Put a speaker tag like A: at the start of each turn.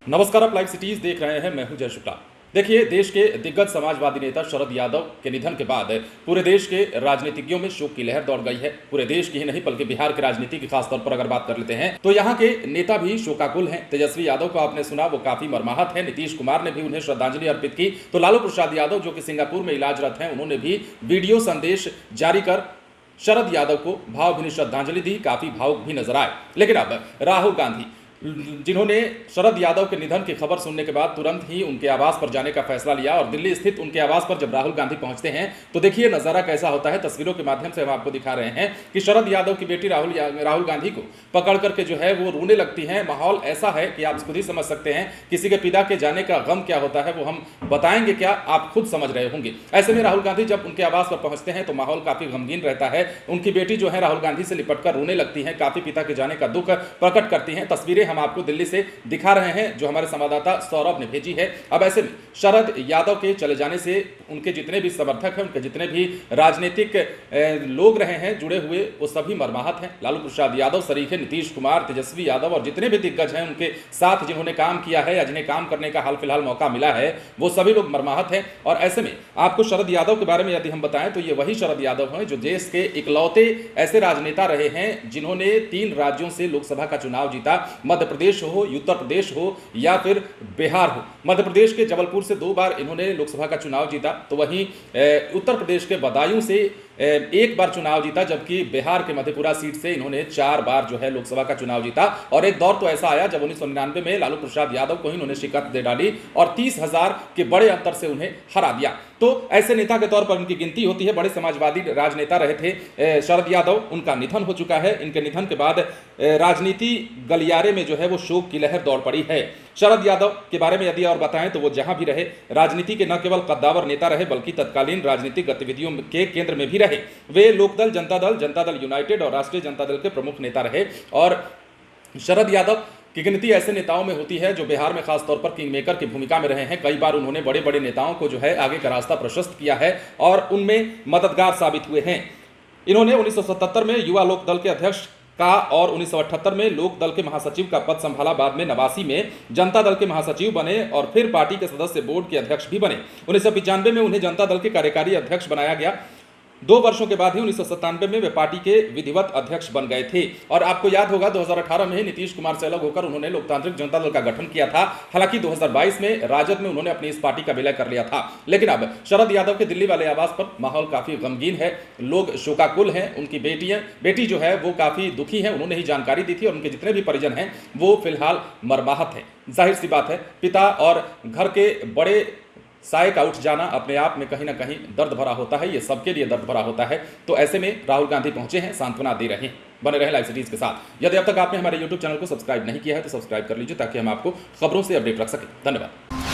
A: नमस्कार, आप live cities देख रहे हैं। मैं हूं जय शुक्ला। देखिए, देश के दिग्गज समाजवादी नेता शरद यादव के निधन के बाद पूरे देश के राजनीतिज्ञों में शोक की लहर दौड़ गई है। पूरे देश की ही नहीं बल्कि बिहार की राजनीति की खासतौर पर अगर बात कर लेते हैं तो यहाँ के नेता भी शोकाकुल हैं। तेजस्वी यादव को आपने सुना, वो काफी मर्माहत है। नीतीश कुमार ने भी उन्हें श्रद्धांजलि अर्पित की। तो लालू प्रसाद यादव, जो कि सिंगापुर में इलाजरत हैं, उन्होंने भी वीडियो संदेश जारी कर शरद यादव को भावभीनी श्रद्धांजलि दी। काफी भावुक भी नजर आए। लेकिन अब राहुल गांधी, जिन्होंने शरद यादव के निधन की खबर सुनने के बाद तुरंत ही उनके आवास पर जाने का फैसला लिया और दिल्ली स्थित उनके आवास पर जब राहुल गांधी पहुंचते हैं तो देखिए नजारा कैसा होता है। तस्वीरों के माध्यम से हम आपको दिखा रहे हैं कि शरद यादव की बेटी राहुल गांधी को पकड़ करके जो है वो रोने लगती हैं। माहौल ऐसा है कि आप खुद ही समझ सकते हैं। किसी के पिता के जाने का गम क्या होता है वो हम बताएंगे क्या, आप खुद समझ रहे होंगे। ऐसे में राहुल गांधी जब उनके आवास पर पहुंचते हैं तो माहौल काफी गमगीन रहता है। उनकी बेटी जो है राहुल गांधी से लिपटकर रोने लगती है, काफी पिता के जाने का दुख प्रकट करती हैं। तस्वीरें हम आपको दिल्ली से दिखा रहे हैं जो हमारे संवाददाता सौरभ ने भेजी है। अब ऐसे में शरद यादव के चले जाने से उनके जितने भी समर्थक हैं, उनके जितने भी राजनीतिक लोग रहे हैं जुड़े हुए, वो सभी मर्माहत हैं। लालू प्रसाद यादव सरीखे नीतीश कुमार, तेजस्वी यादव और जितने भी दिग्गज हैं उनके साथ जिन्होंने काम किया है या जिन्हें काम करने का हाल फिलहाल मौका मिला है, वो सभी लोग मर्माहत हैं। और ऐसे में आपको शरद यादव के बारे में यदि हम बताएं तो ये वही शरद यादव हैं जो देश के इकलौते ऐसे राजनेता रहे हैं जिन्होंने 3 राज्यों से लोकसभा का चुनाव जीता। मध्य प्रदेश हो, उत्तर प्रदेश हो या फिर बिहार हो। मध्य प्रदेश के जबलपुर से 2 बार इन्होंने लोकसभा का चुनाव जीता, तो वहीं उत्तर प्रदेश के बदायूं से 1 बार चुनाव जीता, जबकि बिहार के मधेपुरा सीट से इन्होंने 4 बार जो है लोकसभा का चुनाव जीता। और एक दौर तो ऐसा आया जब 1999 में लालू प्रसाद यादव को ही इन्होंने शिकस्त दे डाली और 30,000 के बड़े अंतर से उन्हें हरा दिया। तो ऐसे नेता के तौर पर उनकी गिनती होती है। बड़े समाजवादी राजनेता रहे थे शरद यादव। उनका निधन हो चुका है। इनके निधन के बाद राजनीति गलियारे में जो है वो शोक की लहर दौड़ पड़ी है। शरद यादव के बारे में यदि और बताएं तो वो जहां भी रहे, राजनीति के न केवल कद्दावर नेता रहे बल्कि तत्कालीन राजनीतिक गतिविधियों के केंद्र में भी रहे। वे लोकदल, जनता दल यूनाइटेड और राष्ट्रीय जनता दल के प्रमुख नेता रहे। और शरद यादव की गिनती ऐसे नेताओं में होती है जो बिहार में खासतौर पर किंग मेकर की भूमिका में रहे हैं। कई बार उन्होंने बड़े बड़े नेताओं को जो है आगे का रास्ता प्रशस्त किया है और उनमें मददगार साबित हुए हैं। इन्होंने 1977 में युवा लोक दल के अध्यक्ष का और 1978 में लोक दल के महासचिव का पद संभाला। बाद में 89 में जनता दल के महासचिव बने और फिर पार्टी के सदस्य बोर्ड के अध्यक्ष भी बने। 1995 में उन्हें जनता दल के कार्यकारी अध्यक्ष बनाया गया। 2 वर्षों के बाद ही 1997 में वे पार्टी के विधिवत अध्यक्ष बन गए थे। और आपको याद होगा 2018 में ही नीतीश कुमार से अलग होकर उन्होंने लोकतांत्रिक जनता दल का गठन किया था। हालांकि 2022 में राजद में उन्होंने अपनी इस पार्टी का विलय कर लिया था। लेकिन अब शरद यादव के दिल्ली वाले आवास पर माहौल काफी गमगीन है। लोग शोकाकुल हैं। उनकी बेटी जो है वो काफी दुखी है। उन्होंने ही जानकारी दी थी और उनके जितने भी परिजन हैं वो फिलहाल मर्माहत हैं। जाहिर सी बात है, पिता और घर के बड़े साय का उठ जाना अपने आप में कहीं ना कहीं दर्द भरा होता है। ये सबके लिए दर्द भरा होता है। तो ऐसे में राहुल गांधी पहुंचे हैं, सांत्वना दे रहे हैं। बने रहे लाइव सिटीज के साथ। यदि अब तक आपने हमारे YouTube चैनल को सब्सक्राइब नहीं किया है तो सब्सक्राइब कर लीजिए ताकि हम आपको खबरों से अपडेट रख सकें। धन्यवाद।